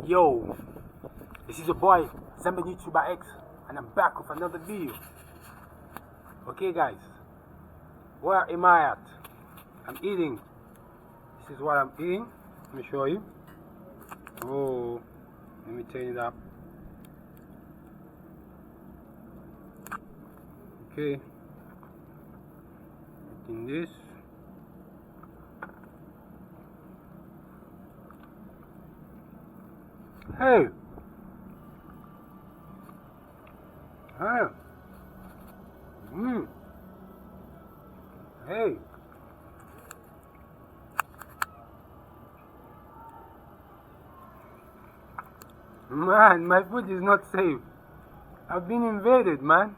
Yo, this is your boy Zambian YouTuber X, and I'm back with another video. Okay, guys, where am I at? I'm eating. This is what I'm eating. Let me show you. Oh, let me turn it up. Okay, eating this. Hey! Hey! Hey! Man, my food is not safe. I've been invaded, man.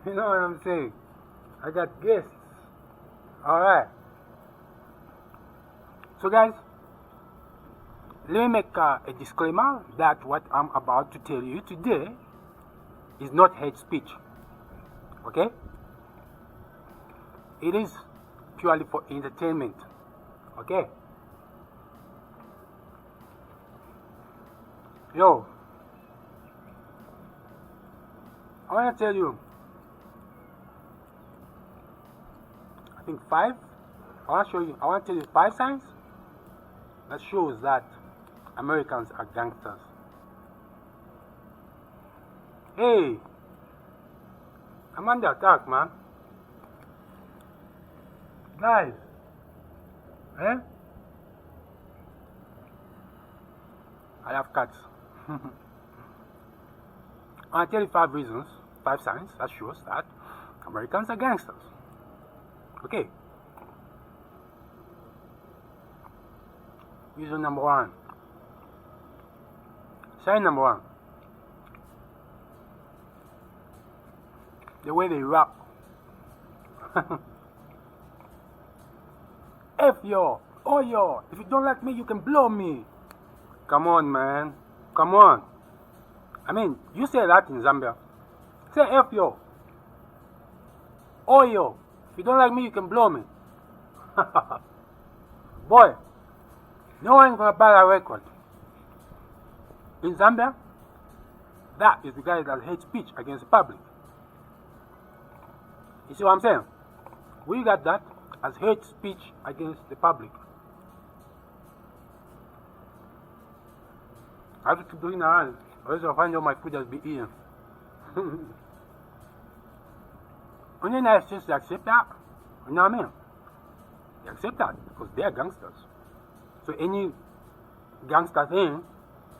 You know what I'm saying? I got guests. Alright. So guys, let me make a disclaimer that what I'm about to tell you today is not hate speech. Okay? It is purely for entertainment. Okay? Yo, I want to tell you, I think I want to tell you 5 signs that shows that Americans are gangsters. Hey, I'm under attack, man. Guys, eh? I have cats. I want to tell you 5 reasons, 5 signs that shows that Americans are gangsters. Okay. Reason number 1. Sign number 1. The way they rap. F yo, oh yo, if you don't like me, you can blow me. Come on, man. Come on. I mean, you say that in Zambia. Say F yo. Oh yo, if you don't like me, you can blow me. Boy, no one's gonna buy that record. In Zambia, that is the guy that hates speech against the public. You see what I'm saying? We got that as hate speech against the public. I have to keep doing around, or else I'll find out my food has been eaten. In the United States, they accept that. You know what I mean? They accept that because they are gangsters. So any gangster thing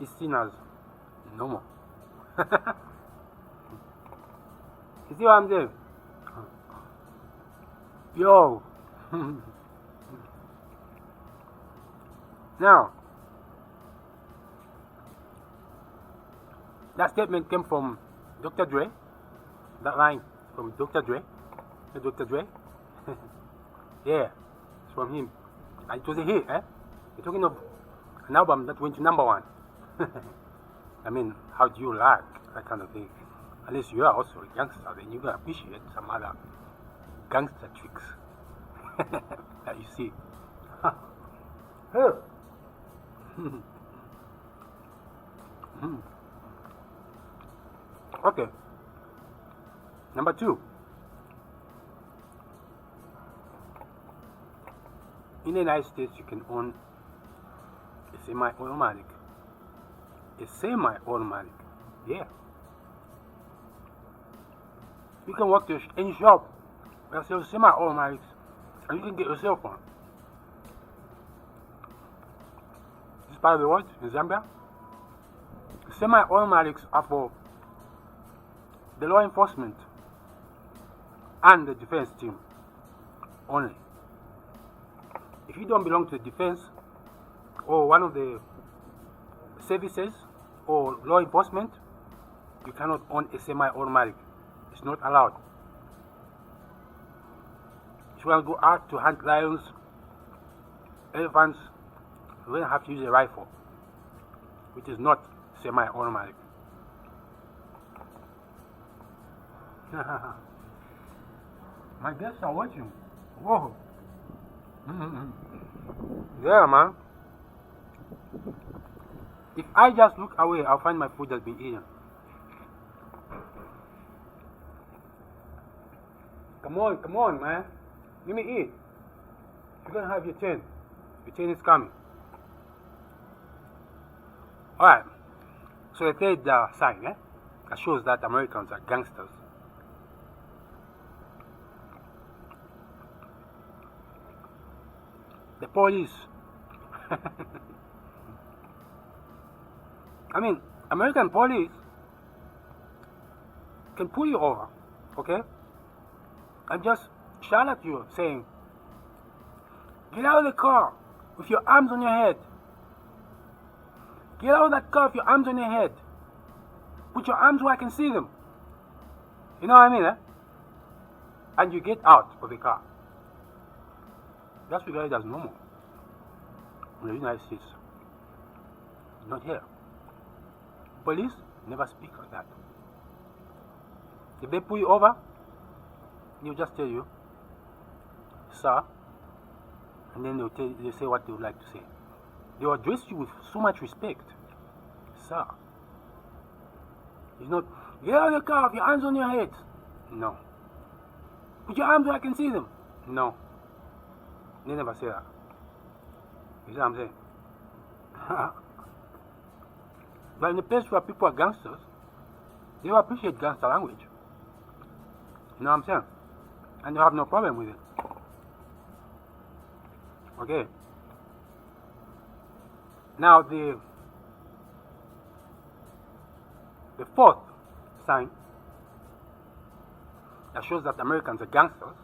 is seen as normal. You see what I'm saying? Yo. Now, that statement came from Dr. Dre. That line from Dr. Dre. Hey, Dr. Dre. Yeah, it's from him. And it was a hit, eh? You're talking of an album that went to #1. I mean, how do you like that kind of thing? Unless you are also a gangster, then you can appreciate some other gangster tricks that you see. Okay. Number 2. In the United States, you can own a semi-automatic. A semi-automatic. Yeah. You can walk to any shop that sells semi-automatics and you can get yourself one. This part of the world in Zambia, semi-automatics are for the law enforcement and the defense team only. If you don't belong to the defense or one of the services or law enforcement, you cannot own a semi-automatic. It's not allowed. If you want to go out to hunt lions, elephants, you're going to have to use a rifle, which is not semi-automatic. My guests are watching. Whoa. Yeah, man. If I just look away, I'll find my food has been eaten. Come on, man. Let me eat. You're gonna have your turn. Your turn is coming. Alright. So the third sign, that shows that Americans are gangsters. The police. I mean, American police can pull you over, okay? And just shout at you saying, "Get out of the car with your arms on your head. Get out of that car with your arms on your head. Put your arms where I can see them." You know what I mean, And you get out of the car. That's regarded as normal in the United States. Not here. Police never speak like that. If they pull you over, they'll just tell you, "Sir," and then they'll say what they would like to say. They'll address you with so much respect. "Sir." It's not, "Get out of the car with your hands on your head." No. "Put your arms where I can see them." No. They never say that. You see what I'm saying? But in the place where people are gangsters, they will appreciate gangster language. You know what I'm saying? And they have no problem with it. Okay. Now the fourth sign that shows that Americans are gangsters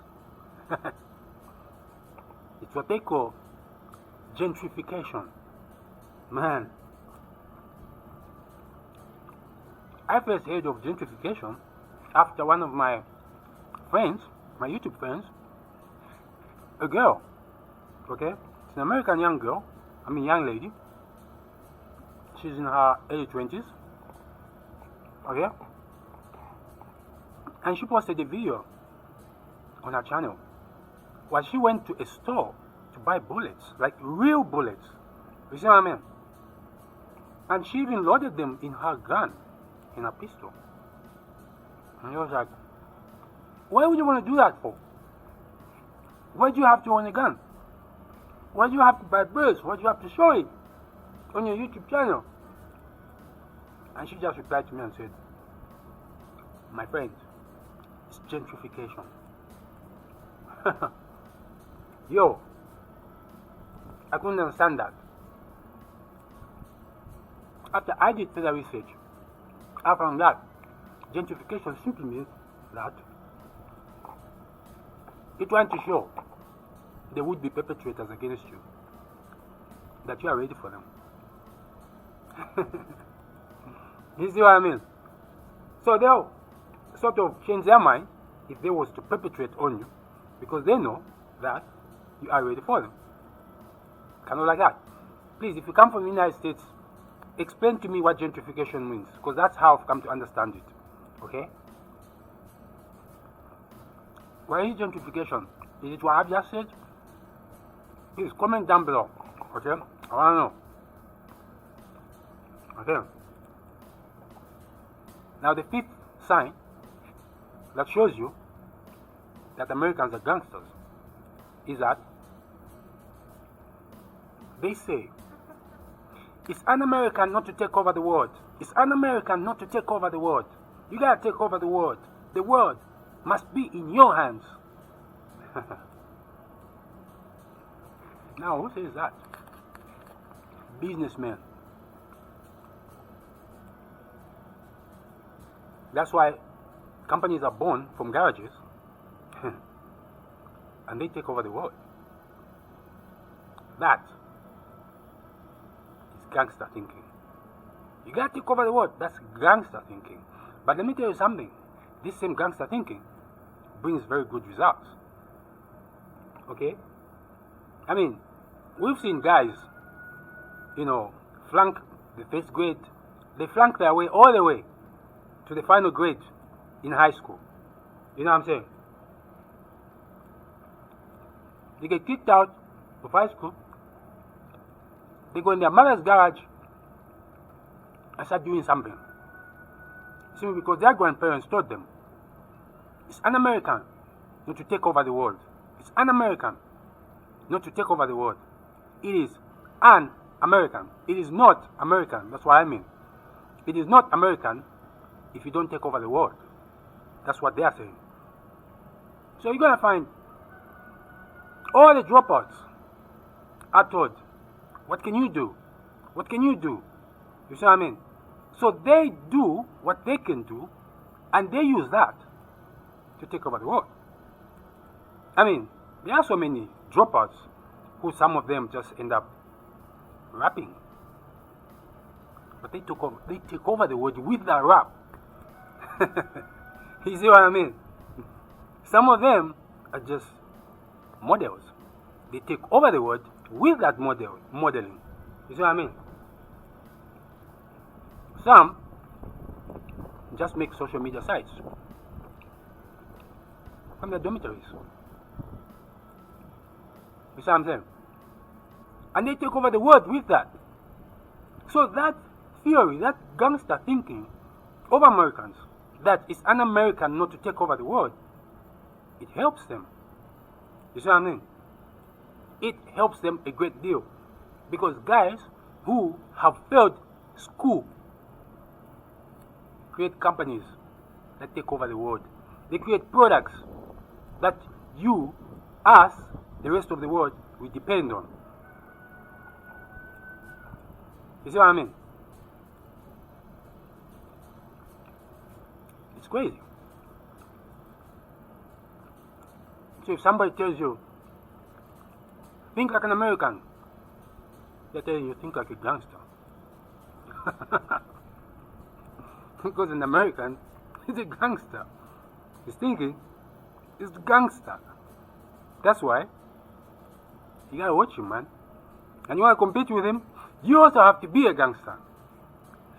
it's what they call gentrification. Man, I first heard of gentrification after one of my friends, my YouTube friends, a girl, okay? It's an American young girl, young lady. She's in her early 20s, okay? And she posted a video on her channel where she went to a store to buy bullets, like real bullets. You see what I mean? And she even loaded them in her gun, in a pistol. And I was like, why would you want to do that for? Why do you have to own a gun? Why do you have to buy bullets? Why do you have to show it on your YouTube channel? And she just replied to me and said, "My friend, it's gentrification." Yo, I couldn't understand that. After I did further research, I found that gentrification simply means that you're trying to show the would-be perpetrators against you that you are ready for them. You see what I mean? So they'll sort of change their mind if they was to perpetrate on you, because they know that you are ready for them. Kind of like that. Please, if you come from the United States, explain to me what gentrification means, because that's how I've come to understand it. Okay? What is gentrification? Is it what I've just said? Please comment down below. Okay? I want to know. Okay? Now the fifth sign that shows you that Americans are gangsters is that they say it's un-American not to take over the world. It's un-American not to take over the world. You gotta take over the world. The world must be in your hands. Now, who says that? Businessmen. That's why companies are born from garages and they take over the world. That is gangster thinking. You gotta take over the world. That's gangster thinking. But let me tell you something. This same gangster thinking brings very good results. Okay? I mean, we've seen guys, flunk the first grade. They flunk their way all the way to the final grade in high school. You know what I'm saying? They get kicked out of high school. they go in their mother's garage and start doing something. Simply because their grandparents taught them. It's un-American not to take over the world. It's un-American not to take over the world. It is un-American. It is not American. That's what I mean. It is not American if you don't take over the world. That's what they are saying. So you're going to find all the dropouts are told, what can you do? What can you do? You see what I mean? So they do what they can do, and they use that to take over the world. I mean, there are so many dropouts who some of them just end up rapping. But they take over the world with that rap. You see what I mean? Some of them are just models. They take over the world with that modeling. You see what I mean? Some just make social media sites from their dormitories. You see what I'm saying? And they take over the world with that. So that theory, that gangster thinking of Americans, that it's un-American not to take over the world, it helps them. You see what I mean? It helps them a great deal. Because guys who have failed school create companies that take over the world. They create products that you, us, the rest of the world, we depend on. You see what I mean? It's crazy. So if somebody tells you, think like an American, they're telling you, think like a gangster. Because an American is a gangster. His thinking is gangster. That's why you gotta watch him, man. And you wanna compete with him, you also have to be a gangster.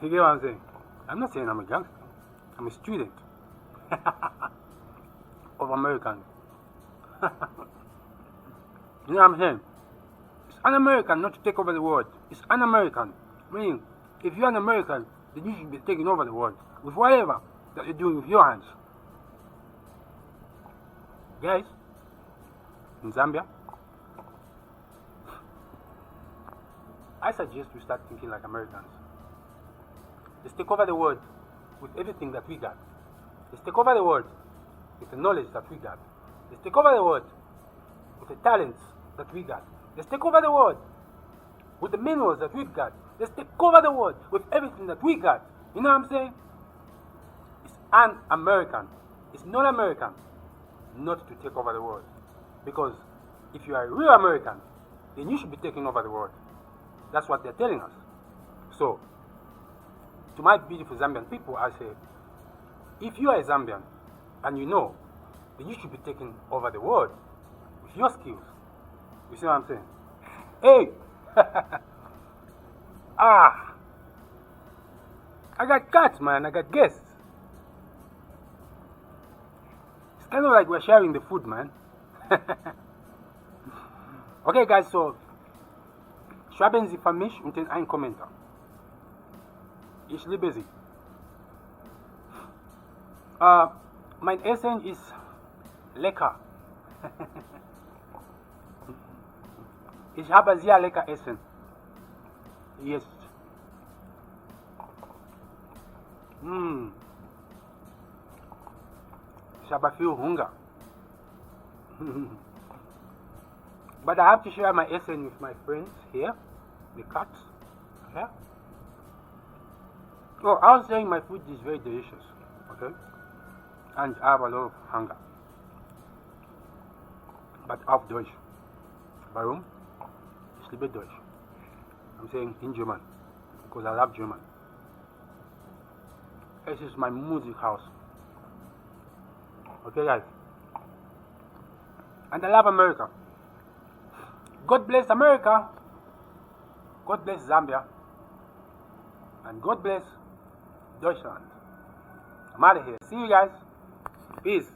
You get what I'm saying? I'm not saying I'm a gangster. I'm a student of Americans. You know what I'm saying? It's un-American not to take over the world. It's un-American. Meaning, if you're an American, then you should be taking over the world with whatever that you're doing with your hands. Guys, in Zambia, I suggest we start thinking like Americans. Let's take over the world with everything that we got. Let's take over the world with the knowledge that we got. Let's take over the world with the talents that we got. Let's take over the world with the minerals that we've got. Let's take over the world with everything that we got. You know what I'm saying? It's un-American. It's not American not to take over the world. Because if you are a real American, then you should be taking over the world. That's what they're telling us. So, to my beautiful Zambian people, I say, if you are a Zambian and you know, then you should be taking over the world with your skills. You see what I'm saying? Hey! I got cats, man. I got guests. It's kind of like we're sharing the food, man. Okay, guys, so schreiben Sie für mich unten einen Kommentar. Ich liebe Sie. Mein Essen ist lecker. Ich habe sehr lecker Essen. Yes. Ich habe viel Hunger. But I have to share my Essen with my friends here, the cats. Okay? Oh, I was saying my food is very delicious. Okay? And I have a lot of hunger. But auf Deutsch. Warum? Ich liebe Deutsch. I'm saying in German. Because I love German. This is my music house. Okay, guys? And I love America. God bless America. God bless Zambia. And God bless Deutschland. I'm out of here. See you guys. Peace.